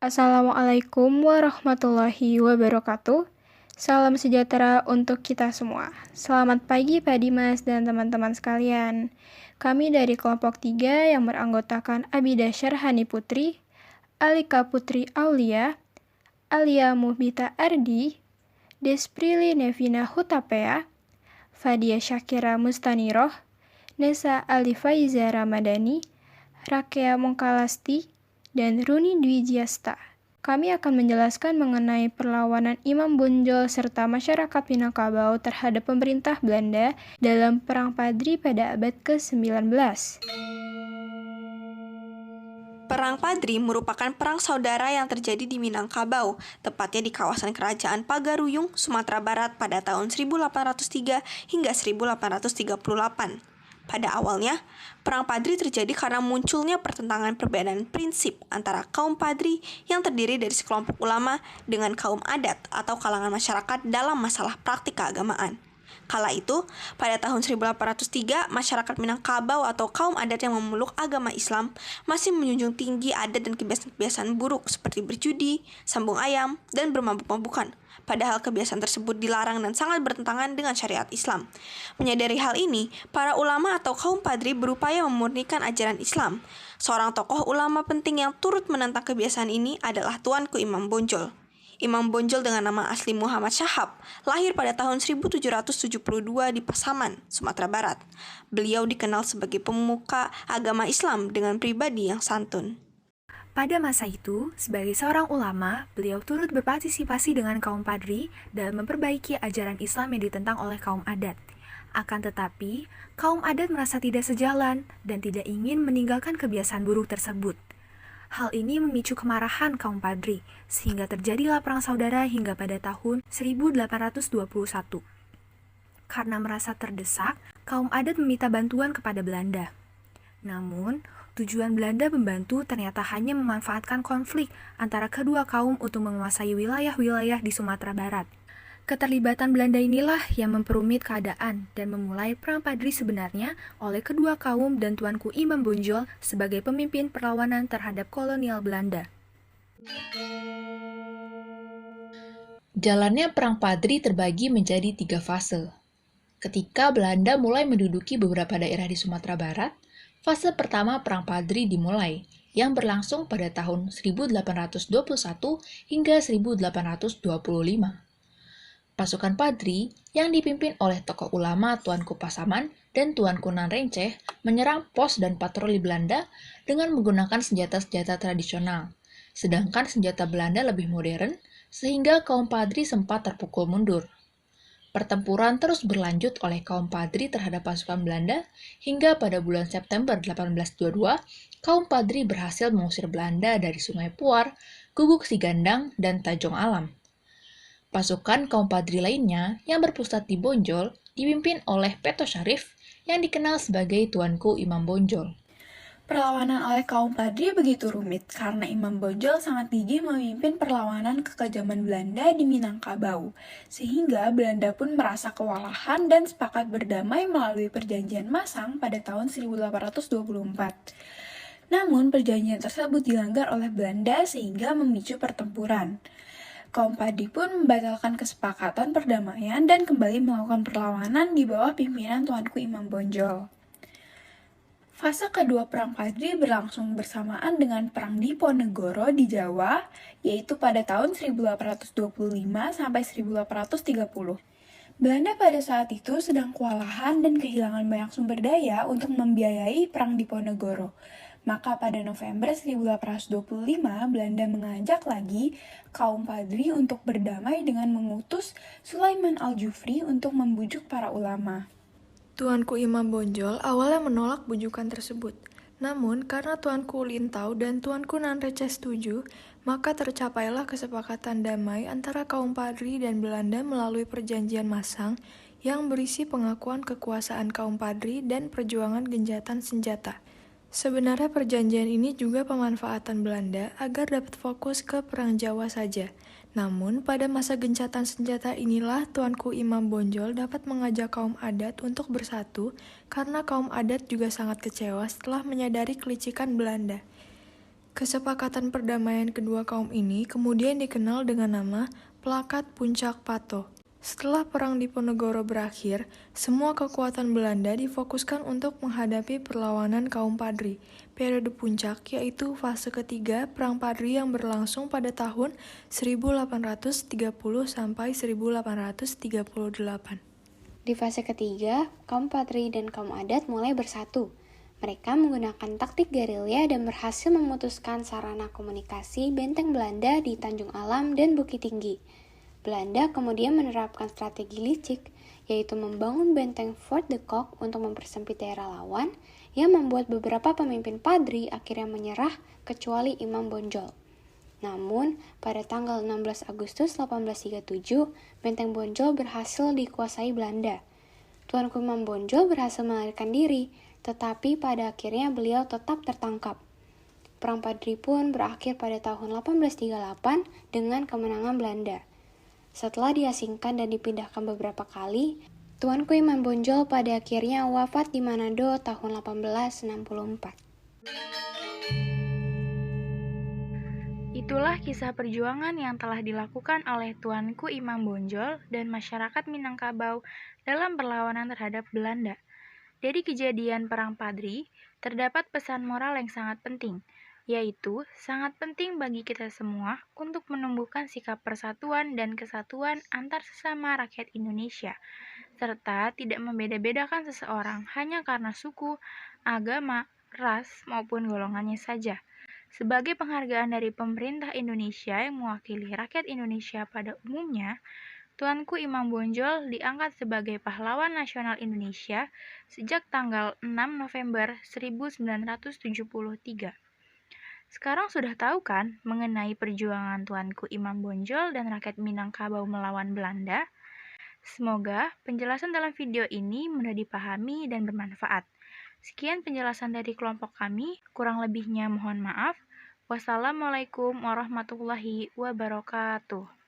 Assalamualaikum warahmatullahi wabarakatuh. Salam sejahtera untuk kita semua. Selamat pagi Pak Dimas dan teman-teman sekalian. Kami dari kelompok 3 yang beranggotakan Abida Syarhani Putri, Alika Putri Aulia, Alia Muhbita Ardi, Desprili Nevina Hutapea, Fadia Syakira Mustaniroh, Nesa Alifaiza Ramadhani, Rakea Mongkalasti, dan Runi Dwi Jiasta. Kami akan menjelaskan mengenai perlawanan Imam Bonjol serta masyarakat Minangkabau terhadap pemerintah Belanda dalam Perang Padri pada abad ke-19. Perang Padri merupakan perang saudara yang terjadi di Minangkabau, tepatnya di kawasan Kerajaan Pagaruyung, Sumatera Barat pada tahun 1803 hingga 1838. Pada awalnya, Perang Padri terjadi karena munculnya pertentangan perbedaan prinsip antara kaum Padri yang terdiri dari sekelompok ulama dengan kaum adat atau kalangan masyarakat dalam masalah praktik keagamaan. Kala itu, pada tahun 1803, masyarakat Minangkabau atau kaum adat yang memeluk agama Islam masih menjunjung tinggi adat dan kebiasaan-kebiasaan buruk seperti berjudi, sambung ayam, dan bermabuk-mabukan. Padahal kebiasaan tersebut dilarang dan sangat bertentangan dengan syariat Islam. Menyadari hal ini, para ulama atau kaum Padri berupaya memurnikan ajaran Islam. Seorang tokoh ulama penting yang turut menentang kebiasaan ini adalah Tuanku Imam Bonjol. Imam Bonjol dengan nama asli Muhammad Syahab, lahir pada tahun 1772 di Pasaman, Sumatera Barat. Beliau dikenal sebagai pemuka agama Islam dengan pribadi yang santun. Pada masa itu, sebagai seorang ulama, beliau turut berpartisipasi dengan kaum Padri dalam memperbaiki ajaran Islam yang ditentang oleh kaum adat. Akan tetapi, kaum adat merasa tidak sejalan dan tidak ingin meninggalkan kebiasaan buruk tersebut. Hal ini memicu kemarahan kaum Padri, sehingga terjadilah perang saudara hingga pada tahun 1821. Karena merasa terdesak, kaum adat meminta bantuan kepada Belanda. Namun, tujuan Belanda membantu ternyata hanya memanfaatkan konflik antara kedua kaum untuk menguasai wilayah-wilayah di Sumatera Barat. Keterlibatan Belanda inilah yang memperumit keadaan dan memulai Perang Padri sebenarnya oleh kedua kaum dan Tuanku Imam Bonjol sebagai pemimpin perlawanan terhadap kolonial Belanda. Jalannya Perang Padri terbagi menjadi 3 fase. Ketika Belanda mulai menduduki beberapa daerah di Sumatera Barat, fase pertama Perang Padri dimulai, yang berlangsung pada tahun 1821 hingga 1825. Pasukan Padri yang dipimpin oleh tokoh ulama Tuanku Pasaman dan Tuanku Nanrenceh menyerang pos dan patroli Belanda dengan menggunakan senjata-senjata tradisional, sedangkan senjata Belanda lebih modern sehingga kaum Padri sempat terpukul mundur. Pertempuran terus berlanjut oleh kaum Padri terhadap pasukan Belanda hingga pada bulan September 1822, kaum Padri berhasil mengusir Belanda dari Sungai Puar, Guguk Sigandang, dan Tajong Alam. Pasukan kaum Padri lainnya yang berpusat di Bonjol dipimpin oleh Peto Syarif yang dikenal sebagai Tuanku Imam Bonjol. Perlawanan oleh kaum Padri begitu rumit karena Imam Bonjol sangat gigih memimpin perlawanan kekejaman Belanda di Minangkabau, sehingga Belanda pun merasa kewalahan dan sepakat berdamai melalui perjanjian Masang pada tahun 1824. Namun perjanjian tersebut dilanggar oleh Belanda sehingga memicu pertempuran. Kaum Padri pun membatalkan kesepakatan perdamaian dan kembali melakukan perlawanan di bawah pimpinan Tuanku Imam Bonjol. Fase kedua Perang Padri berlangsung bersamaan dengan Perang Diponegoro di Jawa, yaitu pada tahun 1825 sampai 1830. Belanda pada saat itu sedang kewalahan dan kehilangan banyak sumber daya untuk membiayai Perang Diponegoro. Maka pada November 1825, Belanda mengajak lagi kaum Padri untuk berdamai dengan mengutus Sulaiman Al-Jufri untuk membujuk para ulama. Tuanku Imam Bonjol awalnya menolak bujukan tersebut. Namun, karena Tuanku Lintau dan Tuanku Nanreceh setuju, maka tercapailah kesepakatan damai antara kaum Padri dan Belanda melalui perjanjian Masang yang berisi pengakuan kekuasaan kaum Padri dan perjuangan gencatan senjata. Sebenarnya perjanjian ini juga pemanfaatan Belanda agar dapat fokus ke Perang Jawa saja. Namun, pada masa gencatan senjata inilah Tuanku Imam Bonjol dapat mengajak kaum adat untuk bersatu karena kaum adat juga sangat kecewa setelah menyadari kelicikan Belanda. Kesepakatan perdamaian kedua kaum ini kemudian dikenal dengan nama Plakat Puncak Pato. Setelah Perang Diponegoro berakhir, semua kekuatan Belanda difokuskan untuk menghadapi perlawanan kaum Padri. Periode puncak yaitu fase ketiga Perang Padri yang berlangsung pada tahun 1830 sampai 1838. Di fase ketiga, kaum Padri dan kaum adat mulai bersatu. Mereka menggunakan taktik gerilya dan berhasil memutuskan sarana komunikasi benteng Belanda di Tanjung Alam dan Bukit Tinggi. Belanda kemudian menerapkan strategi licik, yaitu membangun benteng Fort de Kock untuk mempersempit daerah lawan, yang membuat beberapa pemimpin Padri akhirnya menyerah kecuali Imam Bonjol. Namun, pada tanggal 16 Agustus 1837, benteng Bonjol berhasil dikuasai Belanda. Tuanku Imam Bonjol berhasil melarikan diri, tetapi pada akhirnya beliau tetap tertangkap. Perang Padri pun berakhir pada tahun 1838 dengan kemenangan Belanda. Setelah diasingkan dan dipindahkan beberapa kali, Tuanku Imam Bonjol pada akhirnya wafat di Manado tahun 1864. Itulah kisah perjuangan yang telah dilakukan oleh Tuanku Imam Bonjol dan masyarakat Minangkabau dalam perlawanan terhadap Belanda. Dari kejadian Perang Padri, terdapat pesan moral yang sangat penting, yaitu sangat penting bagi kita semua untuk menumbuhkan sikap persatuan dan kesatuan antar sesama rakyat Indonesia, serta tidak membeda-bedakan seseorang hanya karena suku, agama, ras, maupun golongannya saja. Sebagai penghargaan dari pemerintah Indonesia yang mewakili rakyat Indonesia pada umumnya, Tuanku Imam Bonjol diangkat sebagai pahlawan nasional Indonesia sejak tanggal 6 November 1973. Sekarang sudah tahu kan mengenai perjuangan Tuanku Imam Bonjol dan rakyat Minangkabau melawan Belanda? Semoga penjelasan dalam video ini mudah dipahami dan bermanfaat. Sekian penjelasan dari kelompok kami, kurang lebihnya mohon maaf. Wassalamualaikum warahmatullahi wabarakatuh.